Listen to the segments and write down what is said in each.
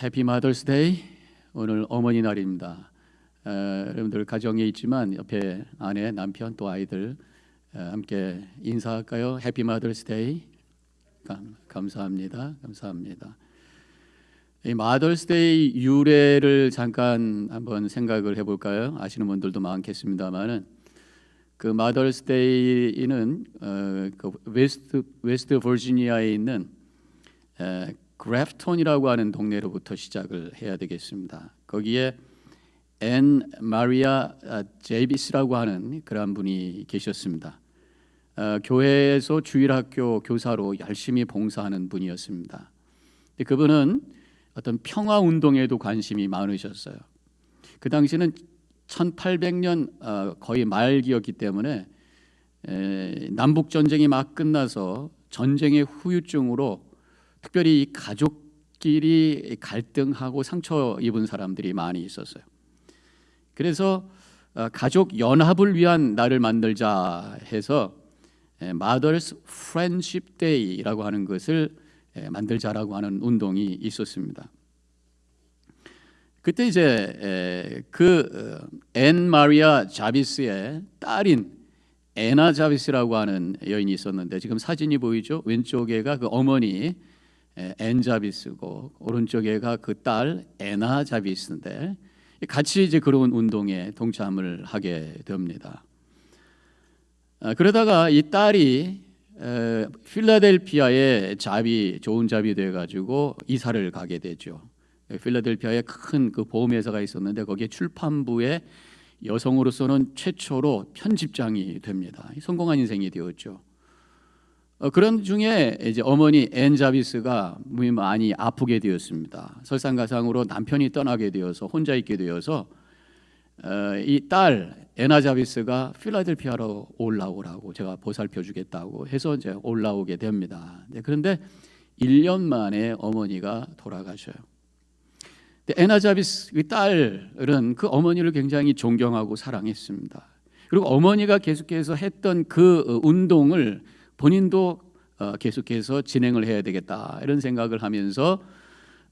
해피 마더스데이. 오늘 어머니 날입니다. 여러분들 가정에 있지만 옆에 아내, 남편 또 아이들 함께 인사할까요? 해피 마더스데이. 감사합니다. 감사합니다. 이 마더스데이 유래를 잠깐 한번 생각을 해볼까요? 아시는 분들도 많겠습니다만은 그 마더스데이는 그 웨스트 버지니아에 있는 그래프톤이라고 하는 동네로부터 시작을 해야 되겠습니다. 거기에 앤 마리아 제이비스라고 하는 그런 분이 계셨습니다. 교회에서 주일학교 교사로 열심히 봉사하는 분이었습니다. 그분은 어떤 평화 운동에도 관심이 많으셨어요. 그 당시는 1800년 거의 말기였기 때문에 남북 전쟁이 막 끝나서 전쟁의 후유증으로 특별히 이 가족끼리 갈등하고 상처 입은 사람들이 많이 있었어요. 그래서 가족 연합을 위한 날을 만들자 해서 Mothers Friendship Day라고 하는 것을 만들자라고 하는 운동이 있었습니다. 그때 이제 그 앤 마리아 자비스의 딸인 애나 자비스라고 하는 여인이 있었는데, 지금 사진이 보이죠? 왼쪽에가 그 어머니 앤 자비스고 오른쪽에가 그 딸 애나 자비스인데, 같이 이제 그런 운동에 동참을 하게 됩니다. 그러다가 이 딸이 필라델피아에 좋은 잡이 돼 가지고 이사를 가게 되죠. 필라델피아에 큰 그 보험회사가 있었는데 거기에 출판부에 여성으로서는 최초로 편집장이 됩니다. 성공한 인생이 되었죠. 그런 중에 이제 어머니 앤 자비스가 많이 아프게 되었습니다. 설상가상으로 남편이 떠나게 되어서 혼자 있게 되어서 이 딸 애나 자비스가 필라델피아로 올라오라고, 제가 보살펴 주겠다고 해서 이제 올라오게 됩니다. 그런데 1년 만에 어머니가 돌아가셔요. 애나 자비스 그 딸은 그 어머니를 굉장히 존경하고 사랑했습니다. 그리고 어머니가 계속해서 했던 그 운동을 본인도 계속해서 진행을 해야 되겠다, 이런 생각을 하면서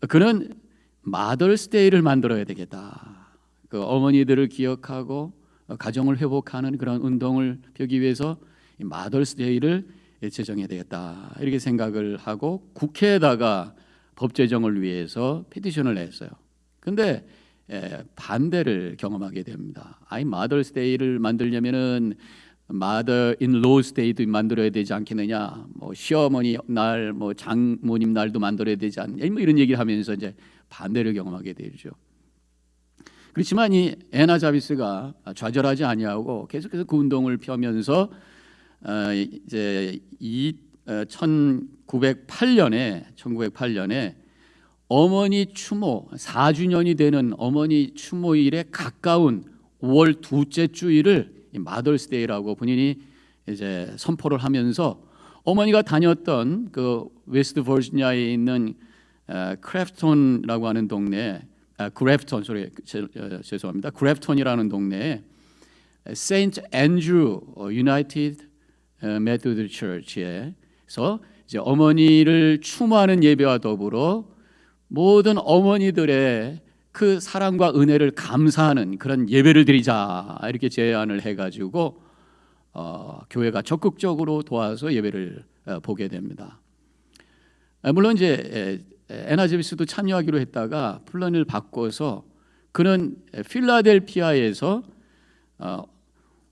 그는 마더스데이를 만들어야 되겠다. 그 어머니들을 기억하고 가정을 회복하는 그런 운동을 펴기 위해서 마더스데이를 제정해야 되겠다, 이렇게 생각을 하고 국회에다가 법 제정을 위해서 피티션을 냈어요. 근데 반대를 경험하게 됩니다. 마더스데이를 만들려면은 Mother in Law's Day도 만들어야 되지 않겠느냐, 뭐 시어머니 날, 뭐 장모님 날도 만들어야 되지 않느냐, 뭐 이런 얘기를 하면서 이제 반대를 경험하게 되죠. 그렇지만 이 애나 자비스가 좌절하지 아니하고 계속해서 그 운동을 펴면서 이제 1908년에 어머니 추모 4주년이 되는 어머니 추모일에 가까운 5월 둘째 주일을 마더스데이라고 본인이 이제 선포를 하면서 어머니가 다녔던 그 웨스트 버지니아에 있는 크래프톤이라고 하는 동네, 크래프톤이라는 동네에 세인트 앤드루 유나이티드 메소디스트 처치에서 이제 어머니를 추모하는 예배와 더불어 모든 어머니들의 그 사랑과 은혜를 감사하는 그런 예배를 드리자, 이렇게 제안을 해가지고 교회가 적극적으로 도와서 예배를 보게 됩니다. 물론 이제 애나 자비스도 참여하기로 했다가 플랜을 바꿔서 그는 필라델피아에서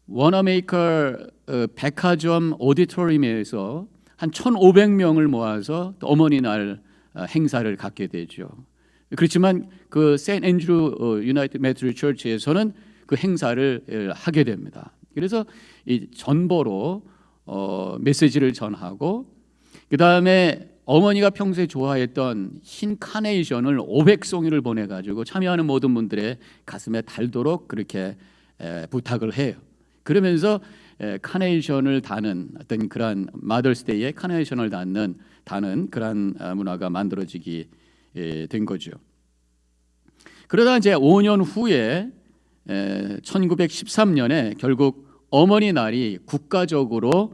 워너메이커 백화점 오디토리움에서 한 1,500명을 모아서 어머니 날 행사를 갖게 되죠. 그렇지만 그 세인트 앤드루 유나이티드 메소디스트 처치에서는 그 행사를 하게 됩니다. 그래서 이 전보로 메시지를 전하고, 그 다음에 어머니가 평소에 좋아했던 흰 카네이션을 500송이를 보내가지고 참여하는 모든 분들의 가슴에 달도록 그렇게 부탁을 해요. 그러면서 카네이션을 다는 어떤 그런 마더스데이에 카네이션을 다는 그런 문화가 만들어지기 된 거죠. 그러다 이제 5년 후에 1913년에 결국 어머니 날이 국가적으로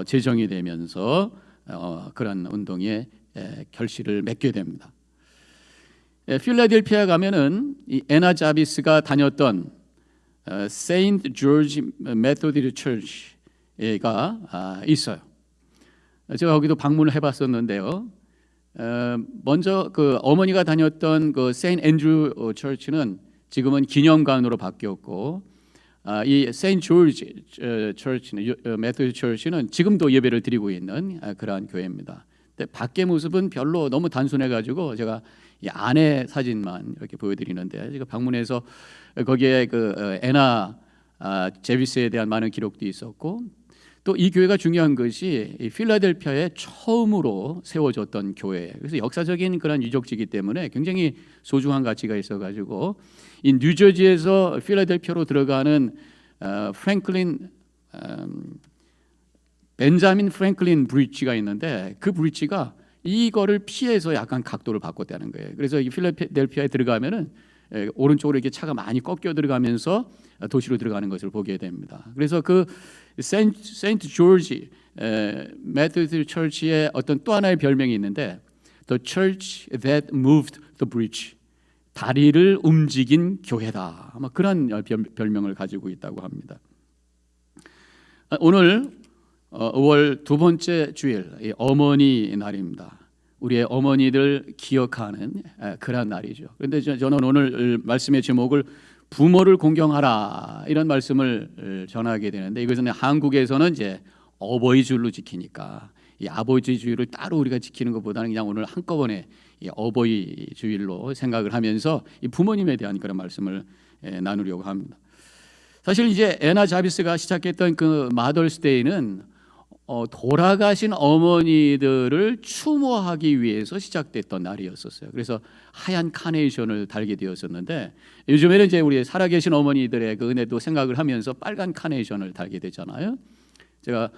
제정이 되면서 그런 운동에 결실을 맺게 됩니다. 필라델피아 가면은 이 애나 자비스가 다녔던 세인트 조지 메소디스트 처치가 있어요. 제가 거기도 방문을 해봤었는데요. 먼저 그 어머니가 다녔던 그 세인트 앤드루 처치는 지금은 기념관으로 바뀌었고, 이 세인트 조지 처치는 메소디스트 처치는 지금도 예배를 드리고 있는 그러한 교회입니다. 근데 밖의 모습은 별로 너무 단순해가지고 제가 이 안에 사진만 이렇게 보여드리는데, 제가 방문해서 거기에 그 애나 제비스에 대한 많은 기록도 있었고, 또 이 교회가 중요한 것이 이 필라델피아에 처음으로 세워졌던 교회. 그래서 역사적인 그런 유적지이기 때문에 굉장히 소중한 가치가 있어가지고, 이 뉴저지에서 필라델피아로 들어가는 벤자민 프랭클린 브리지가 있는데, 그 브리지가 이거를 피해서 약간 각도를 바꿨다는 거예요. 그래서 이 필라델피아에 들어가면은 오른쪽으로 이렇게 차가 많이 꺾여 들어가면서 도시로 들어가는 것을 보게 됩니다. 그래서 그 세인트 조지 메소디스트 처치의 어떤 또 하나의 별명이 있는데, The Church that moved the bridge, 다리를 움직인 교회다. 아마 그런 별명을 가지고 있다고 합니다. 오늘 5월 두 번째 주일, 어머니 날입니다. 우리의 어머니들 기억하는 그런 날이죠. 그런데 저는 오늘 말씀의 제목을 부모를 공경하라, 이런 말씀을 전하게 되는데, 이것은 한국에서는 이제 어버이 주일로 지키니까 이 아버지 주일을 따로 우리가 지키는 것보다는 그냥 오늘 한꺼번에 이 어버이 주일로 생각을 하면서 이 부모님에 대한 그런 말씀을 나누려고 합니다. 사실 이제 애나 자비스가 시작했던 그 마더스데이는 돌아가신 어머니들을 추모하기 위해서 시작됐던 날이었었어요. 그래서 하얀 카네이션을 달게 되었었는데, 요즘에는 이제 우리 살아계신 어머니들의 그 은혜도 생각을 하면서 빨간 카네이션을 달게 되잖아요. 제가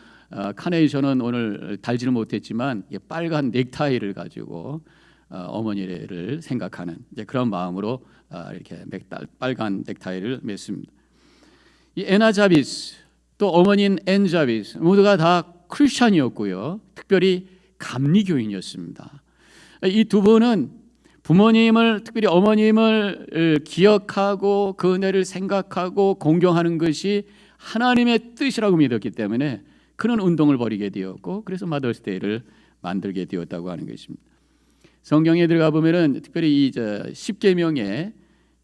카네이션은 오늘 달지는 못했지만 빨간 넥타이를 가지고 어머니를 생각하는 이제 그런 마음으로 이렇게 빨간 넥타이를 맸습니다. 이 애나 자비스, 또 어머니인 앤 자비스 모두가 다 크리스찬이었고요. 특별히 감리교인이었습니다. 이 두 분은 부모님을, 특별히 어머님을 기억하고 그 은혜를 생각하고 공경하는 것이 하나님의 뜻이라고 믿었기 때문에 그런 운동을 벌이게 되었고, 그래서 마더스데이를 만들게 되었다고 하는 것입니다. 성경에 들어가 보면은 특별히 이 10계명의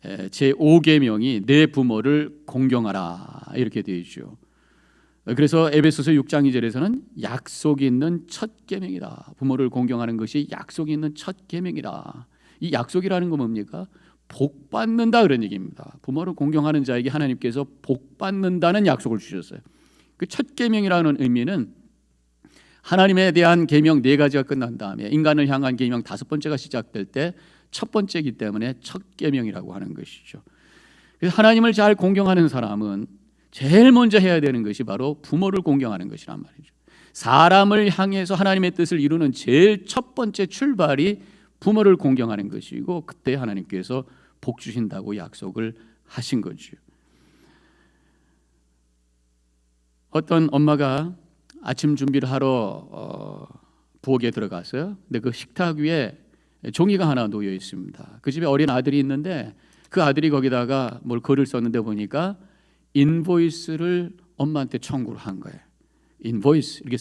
제5계명이 내 부모를 공경하라 이렇게 되어 있죠. 그래서 에베소서 6장 2절에서는 약속이 있는 첫 계명이다. 부모를 공경하는 것이 약속이 있는 첫 계명이다. 이 약속이라는 건 뭡니까? 복 받는다, 그런 얘기입니다. 부모를 공경하는 자에게 하나님께서 복 받는다는 약속을 주셨어요. 그 첫 계명이라는 의미는 하나님에 대한 계명 4가지가 끝난 다음에 인간을 향한 계명 5번째가 시작될 때 첫 번째이기 때문에 첫 계명이라고 하는 것이죠. 그래서 하나님을 잘 공경하는 사람은 제일 먼저 해야 되는 것이 바로 부모를 공경하는 것이란 말이죠. 사람을 향해서 하나님의 뜻을 이루는 제일 첫 번째 출발이 부모를 공경하는 것이고, 그때 하나님께서 복 주신다고 약속을 하신 거죠. 어떤 엄마가 아침 준비를 하러 부엌에 들어갔어요. 근데 그 식탁 위에 종이가 하나 놓여 있습니다. 그 집에 어린 아들이 있는데 그 아들이 거기다가 뭘 글을 썼는데 보니까 인보이스를 엄마한테 청구를 한 거예요. 인보이스 이렇게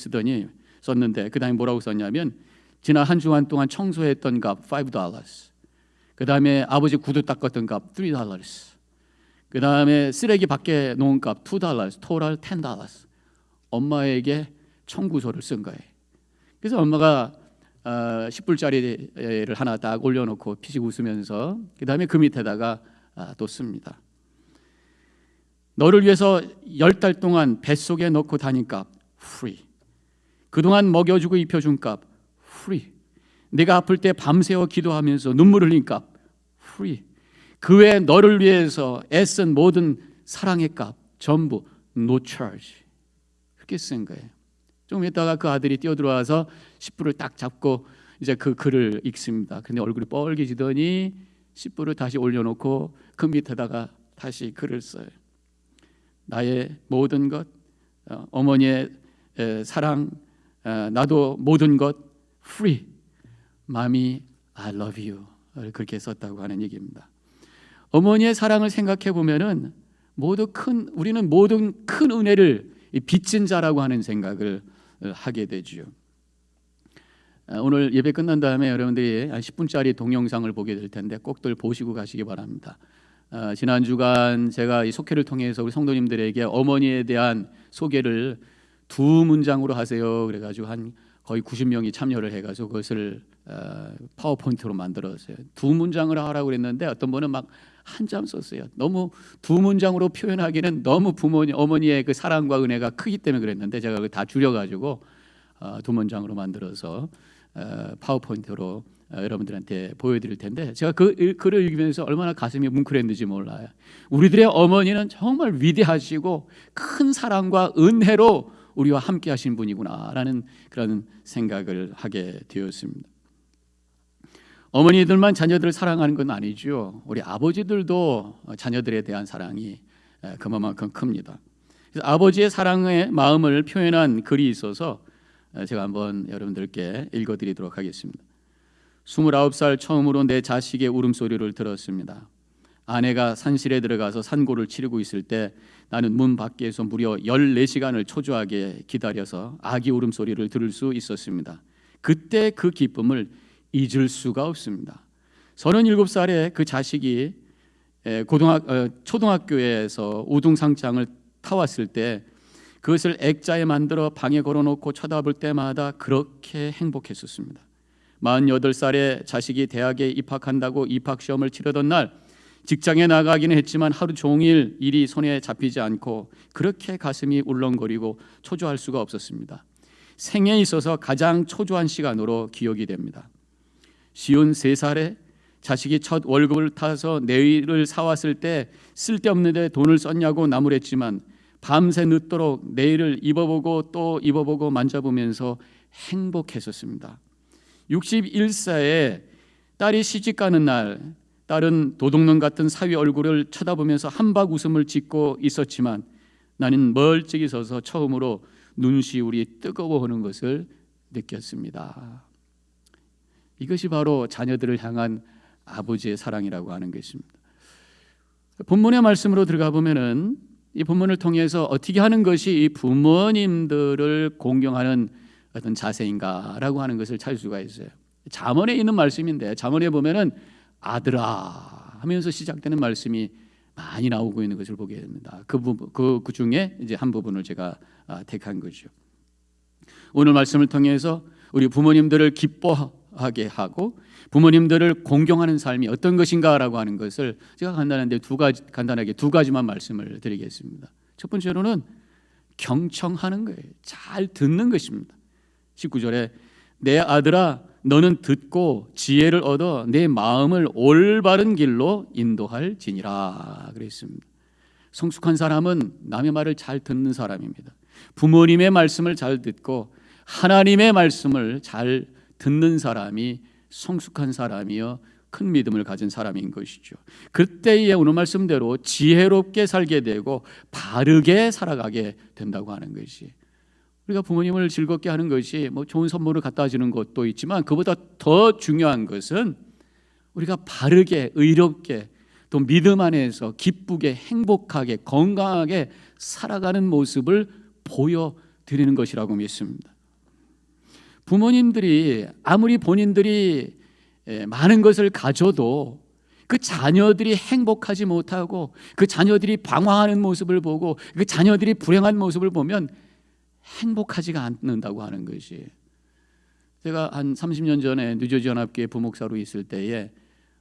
썼는데 그 다음에 뭐라고 썼냐면, 지난 한 주간 동안 청소했던 값 $5, 그 다음에 아버지 구두 닦았던 값 $3, 그 다음에 쓰레기 밖에 놓은 값 $2, 토탈 $10. 엄마에게 청구서를 쓴 거예요. 그래서 엄마가 10불짜리를 하나 딱 올려놓고 피식 웃으면서 그 다음에 그 밑에다가 또 씁니다. 너를 위해서 10달 동안 뱃속에 넣고 다닌 값 free, 그동안 먹여주고 입혀준 값 free, 내가 아플 때 밤새워 기도하면서 눈물 흘린 값 free, 그 외에 너를 위해서 애쓴 모든 사랑의 값 전부 no charge, 그렇게 쓴 거예요. 좀 있다가 그 아들이 뛰어들어와서 10불을 딱 잡고 이제 그 글을 읽습니다. 근데 얼굴이 뻘개지더니 10불을 다시 올려놓고 그 밑에다가 다시 글을 써요. 나의 모든 것, 어머니의 사랑, 나도 모든 것 free, 마미 I love you, 그렇게 썼다고 하는 얘기입니다. 어머니의 사랑을 생각해 보면은 우리는 모든 큰 은혜를 빚진 자라고 하는 생각을 하게 되지요. 오늘 예배 끝난 다음에 여러분들이 10분짜리 동영상을 보게 될 텐데 꼭들 보시고 가시기 바랍니다. 지난 주간 제가 이 속회를 통해서 우리 성도님들에게 어머니에 대한 소개를 2문장으로 하세요. 그래가지고 한 거의 90명이 참여를 해가지고 그것을 파워포인트로 만들었어요. 2문장을 하라고 그랬는데 어떤 분은 막 한참 썼어요. 너무 2문장으로 표현하기는 너무 어머니의 그 사랑과 은혜가 크기 때문에 그랬는데 제가 그걸 다 줄여가지고 2문장으로 만들어서 파워포인트로 여러분들한테 보여드릴 텐데 제가 그 글을 읽으면서 얼마나 가슴이 뭉클했는지 몰라요. 우리들의 어머니는 정말 위대하시고 큰 사랑과 은혜로 우리와 함께 하신 분이구나라는 그런 생각을 하게 되었습니다. 어머니들만 자녀들을 사랑하는 건 아니죠. 우리 아버지들도 자녀들에 대한 사랑이 그만큼 큽니다. 그래서 아버지의 사랑의 마음을 표현한 글이 있어서 제가 한번 여러분들께 읽어드리도록 하겠습니다. 29살 처음으로 내 자식의 울음소리를 들었습니다. 아내가 산실에 들어가서 산고를 치르고 있을 때 나는 문 밖에서 무려 14시간을 초조하게 기다려서 아기 울음소리를 들을 수 있었습니다. 그때 그 기쁨을 잊을 수가 없습니다. 37살에 그 자식이 초등학교에서 우등상장을 타왔을 때 그것을 액자에 만들어 방에 걸어놓고 쳐다볼 때마다 그렇게 행복했었습니다. 48살에 자식이 대학에 입학한다고 입학시험을 치르던 날 직장에 나가기는 했지만 하루 종일 일이 손에 잡히지 않고 그렇게 가슴이 울렁거리고 초조할 수가 없었습니다. 생에 있어서 가장 초조한 시간으로 기억이 됩니다. 53살에 자식이 첫 월급을 타서 내일을 사왔을 때 쓸데없는 데 돈을 썼냐고 나무랬지만 밤새 늦도록 내일을 입어보고 또 입어보고 만져보면서 행복했었습니다. 61세에 딸이 시집가는 날 딸은 도둑놈 같은 사위 얼굴을 쳐다보면서 한박 웃음을 짓고 있었지만 나는 멀찍이 서서 처음으로 눈시울이 뜨거워하는 것을 느꼈습니다. 이것이 바로 자녀들을 향한 아버지의 사랑이라고 하는 것입니다. 본문의 말씀으로 들어가 보면은 이 본문을 통해서 어떻게 하는 것이 이 부모님들을 공경하는 어떤 자세인가라고 하는 것을 찾을 수가 있어요. 잠언에 있는 말씀인데 잠언에 보면은 아들아 하면서 시작되는 말씀이 많이 나오고 있는 것을 보게 됩니다. 그 중에 이제 한 부분을 제가 택한 거죠. 오늘 말씀을 통해서 우리 부모님들을 기뻐하게 하고 부모님들을 공경하는 삶이 어떤 것인가라고 하는 것을 제가 간단하게 두 가지만 말씀을 드리겠습니다. 첫 번째로는 경청하는 거예요. 잘 듣는 것입니다. 19절에 내 아들아 너는 듣고 지혜를 얻어 내 마음을 올바른 길로 인도할지니라 그랬습니다. 성숙한 사람은 남의 말을 잘 듣는 사람입니다. 부모님의 말씀을 잘 듣고 하나님의 말씀을 잘 듣는 사람이 성숙한 사람이요 큰 믿음을 가진 사람인 것이죠. 그때에 오늘 말씀대로 지혜롭게 살게 되고 바르게 살아가게 된다고 하는 것이, 우리가 부모님을 즐겁게 하는 것이 뭐 좋은 선물을 갖다 주는 것도 있지만 그보다 더 중요한 것은 우리가 바르게 의롭게 또 믿음 안에서 기쁘게 행복하게 건강하게 살아가는 모습을 보여드리는 것이라고 믿습니다. 부모님들이 아무리 본인들이 많은 것을 가져도 그 자녀들이 행복하지 못하고 그 자녀들이 방황하는 모습을 보고 그 자녀들이 불행한 모습을 보면 행복하지가 않는다고 하는 것이, 제가 한 30년 전에 뉴저지 연합교회 부목사로 있을 때에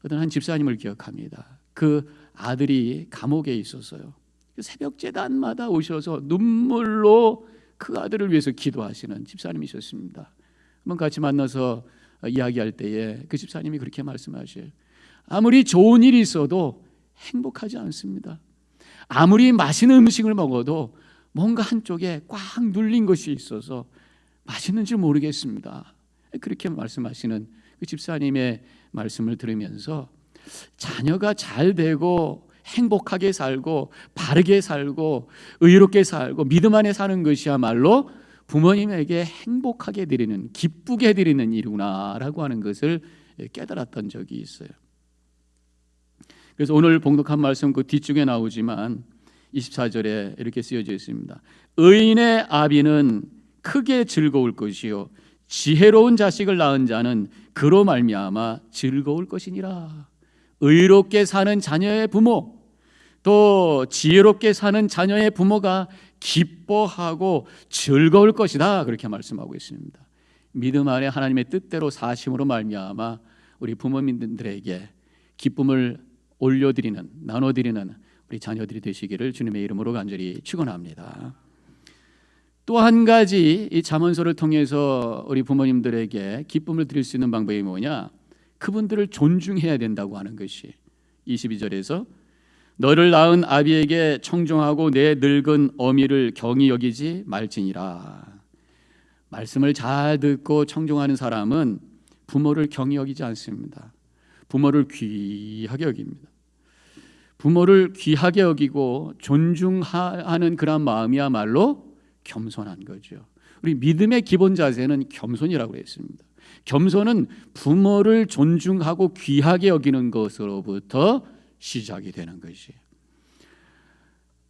어떤 한 집사님을 기억합니다. 그 아들이 감옥에 있었어요. 새벽 제단마다 오셔서 눈물로 그 아들을 위해서 기도하시는 집사님이셨습니다. 한번 같이 만나서 이야기할 때에 그 집사님이 그렇게 말씀하셔요. 아무리 좋은 일이 있어도 행복하지 않습니다. 아무리 맛있는 음식을 먹어도 뭔가 한쪽에 꽉 눌린 것이 있어서 맛있는지 모르겠습니다. 그렇게 말씀하시는 그 집사님의 말씀을 들으면서 자녀가 잘 되고 행복하게 살고 바르게 살고 의롭게 살고 믿음 안에 사는 것이야말로 부모님에게 행복하게 드리는 기쁘게 드리는 일이구나라고 하는 것을 깨달았던 적이 있어요. 그래서 오늘 봉독한 말씀 그 뒤쪽에 나오지만 24절에 이렇게 쓰여져 있습니다. 의인의 아비는 크게 즐거울 것이요 지혜로운 자식을 낳은 자는 그로 말미암아 즐거울 것이니라. 의롭게 사는 자녀의 부모, 또 지혜롭게 사는 자녀의 부모가 기뻐하고 즐거울 것이다, 그렇게 말씀하고 있습니다. 믿음 안에 하나님의 뜻대로 사심으로 말미암아 우리 부모님들에게 기쁨을 올려드리는, 나눠드리는 우리 자녀들이 되시기를 주님의 이름으로 간절히 축원합니다. 또 한 가지 이 잠언서를 통해서 우리 부모님들에게 기쁨을 드릴 수 있는 방법이 뭐냐? 그분들을 존중해야 된다고 하는 것이 22절에서 너를 낳은 아비에게 청종하고 내 늙은 어미를 경히 여기지 말지니라. 말씀을 잘 듣고 청종하는 사람은 부모를 경히 여기지 않습니다. 부모를 귀하게 여깁니다. 부모를 귀하게 여기고 존중하는 그런 마음이야말로 겸손한 거죠. 우리 믿음의 기본 자세는 겸손이라고 했습니다. 겸손은 부모를 존중하고 귀하게 여기는 것으로부터 시작이 되는 것이에요.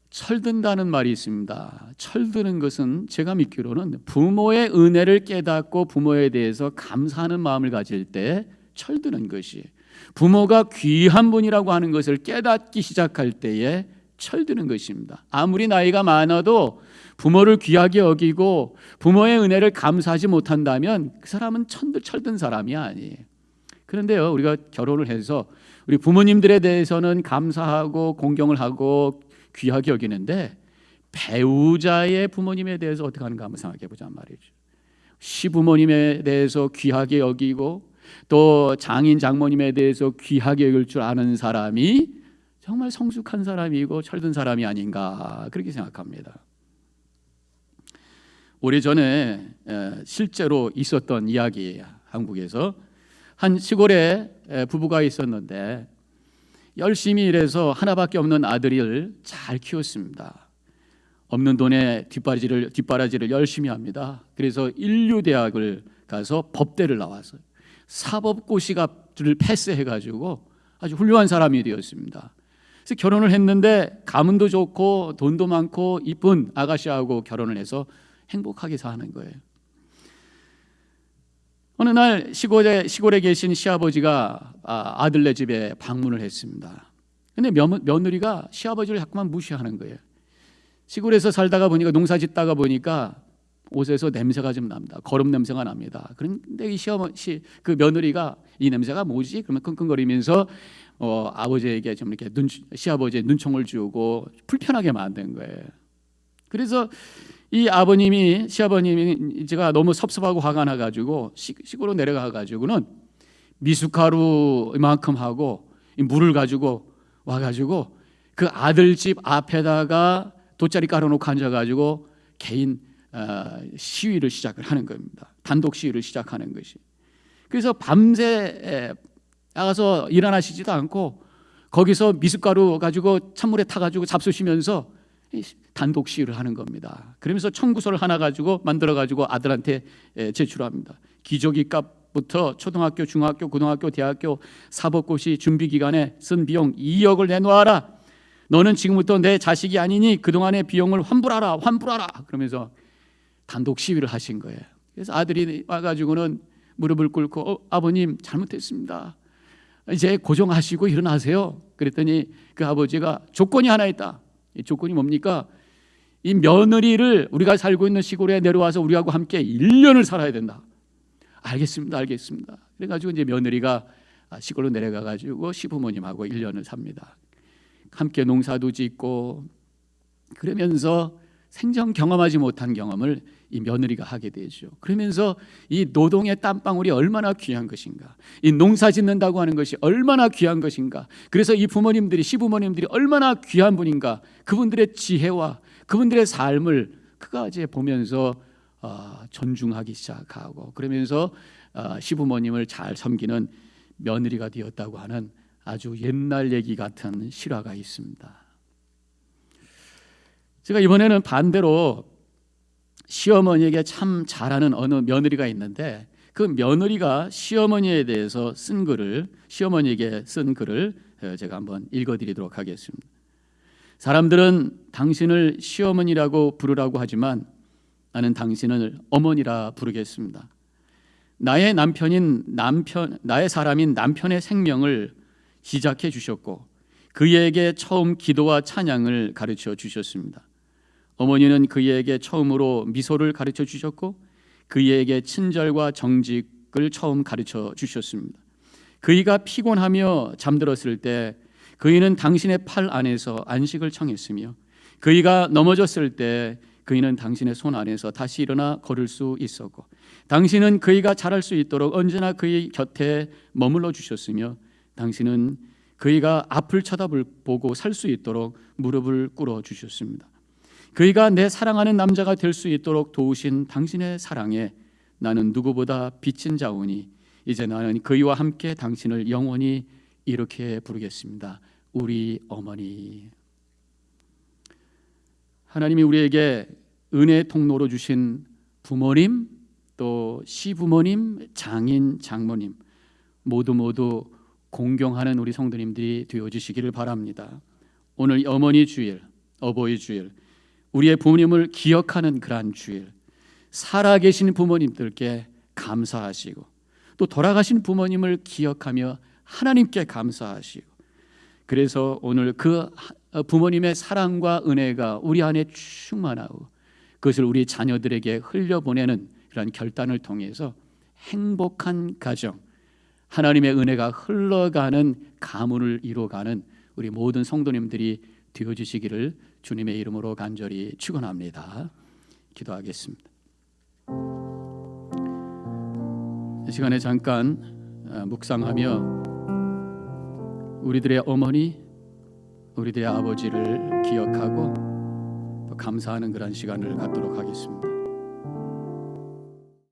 철든다는 말이 있습니다. 철드는 것은 제가 믿기로는 부모의 은혜를 깨닫고 부모에 대해서 감사하는 마음을 가질 때 철드는 것이, 부모가 귀한 분이라고 하는 것을 깨닫기 시작할 때에 철드는 것입니다. 아무리 나이가 많아도 부모를 귀하게 여기고 부모의 은혜를 감사하지 못한다면 그 사람은 철든 사람이 아니에요. 그런데요, 우리가 결혼을 해서 우리 부모님들에 대해서는 감사하고 공경을 하고 귀하게 여기는데 배우자의 부모님에 대해서 어떻게 하는가 한번 생각해 보자 말이죠. 시부모님에 대해서 귀하게 여기고 또 장인 장모님에 대해서 귀하게 여길 줄 아는 사람이 정말 성숙한 사람이고 철든 사람이 아닌가 그렇게 생각합니다. 오래전에 실제로 있었던 이야기예요. 한국에서 한 시골에 부부가 있었는데 열심히 일해서 하나밖에 없는 아들을 잘 키웠습니다. 없는 돈에 뒷바라지를 열심히 합니다. 그래서 인류대학을 가서 법대를 나와서 사법고시를 패스해가지고 아주 훌륭한 사람이 되었습니다. 그래서 결혼을 했는데 가문도 좋고 돈도 많고 이쁜 아가씨하고 결혼을 해서 행복하게 사는 거예요. 어느 날 시골에 계신 시아버지가 아들네 집에 방문을 했습니다. 근데 며느리가 시아버지를 자꾸만 무시하는 거예요. 시골에서 살다가 보니까 농사 짓다가 보니까 옷에서 냄새가 좀 납니다. 거름 냄새가 납니다. 그런데 이 그 며느리가 이 냄새가 뭐지? 그러면 끙끙거리면서 아버지에게 좀 이렇게 시아버지의 눈총을 주고 불편하게 만든 거예요. 그래서 이 시아버님이 제가 너무 섭섭하고 화가 나가지고 시골로 내려가가지고는 미숫가루 이만큼 하고 물을 가지고 와가지고 그 아들 집 앞에다가 돗자리 깔아놓고 앉아가지고 개인 시위를 시작을 하는 겁니다. 단독 시위를 시작하는 것이. 그래서 밤새 나가서 일어나시지도 않고 거기서 미숫가루 가지고 찬물에 타가지고 잡수시면서 단독 시위를 하는 겁니다. 그러면서 청구서를 하나 가지고 만들어 가지고 아들한테 제출합니다. 기저귀 값부터 초등학교, 중학교, 고등학교, 대학교 사법고시 준비 기간에 쓴 비용 2억을 내놓아라. 너는 지금부터 내 자식이 아니니 그동안의 비용을 환불하라. 그러면서 단독 시위를 하신 거예요. 그래서 아들이 와가지고는 무릎을 꿇고 아버님 잘못했습니다. 이제 고정하시고 일어나세요. 그랬더니 그 아버지가 조건이 하나 있다. 이 조건이 뭡니까? 이 며느리를 우리가 살고 있는 시골에 내려와서 우리하고 함께 1년을 살아야 된다. 알겠습니다. 그래가지고 이제 며느리가 시골로 내려가가지고 시부모님하고 1년을 삽니다. 함께 농사도 짓고 그러면서 생전 경험하지 못한 경험을 이 며느리가 하게 되죠. 그러면서 이 노동의 땀방울이 얼마나 귀한 것인가, 이 농사 짓는다고 하는 것이 얼마나 귀한 것인가, 그래서 이 시부모님들이 얼마나 귀한 분인가, 그분들의 지혜와 그분들의 삶을 그가 이제 보면서 존중하기 시작하고 그러면서 시부모님을 잘 섬기는 며느리가 되었다고 하는 아주 옛날 얘기 같은 실화가 있습니다. 제가 이번에는 반대로 시어머니에게 참 잘하는 어느 며느리가 있는데 그 며느리가 시어머니에 대해서 시어머니에게 쓴 글을 제가 한번 읽어드리도록 하겠습니다. 사람들은 당신을 시어머니라고 부르라고 하지만 나는 당신을 어머니라 부르겠습니다. 나의 사람인 남편의 생명을 시작해 주셨고 그에게 처음 기도와 찬양을 가르쳐 주셨습니다. 어머니는 그에게 처음으로 미소를 가르쳐 주셨고 그에게 친절과 정직을 처음 가르쳐 주셨습니다. 그이가 피곤하며 잠들었을 때 그이는 당신의 팔 안에서 안식을 청했으며 그이가 넘어졌을 때 그이는 당신의 손 안에서 다시 일어나 걸을 수 있었고 당신은 그이가 자랄 수 있도록 언제나 그의 곁에 머물러 주셨으며 당신은 그이가 앞을 쳐다보고 살 수 있도록 무릎을 꿇어 주셨습니다. 그이가 내 사랑하는 남자가 될 수 있도록 도우신 당신의 사랑에 나는 누구보다 빚진 자오니 이제 나는 그이와 함께 당신을 영원히 이렇게 부르겠습니다. 우리 어머니. 하나님이 우리에게 은혜의 통로로 주신 부모님, 또 시부모님, 장인, 장모님 모두 공경하는 우리 성도님들이 되어주시기를 바랍니다. 오늘 어머니 주일, 어버이 주일, 우리의 부모님을 기억하는 그러한 주일, 살아계신 부모님들께 감사하시고 또 돌아가신 부모님을 기억하며 하나님께 감사하시고 그래서 오늘 그 부모님의 사랑과 은혜가 우리 안에 충만하고 그것을 우리 자녀들에게 흘려보내는 그런 결단을 통해서 행복한 가정, 하나님의 은혜가 흘러가는 가문을 이루어가는 우리 모든 성도님들이 되어주시기를 주님의 이름으로 간절히 축원합니다. 기도하겠습니다. 이 시간에 잠깐 묵상하며 우리들의 어머니, 우리들의 아버지를 기억하고 또 감사하는 그런 시간을 갖도록 하겠습니다.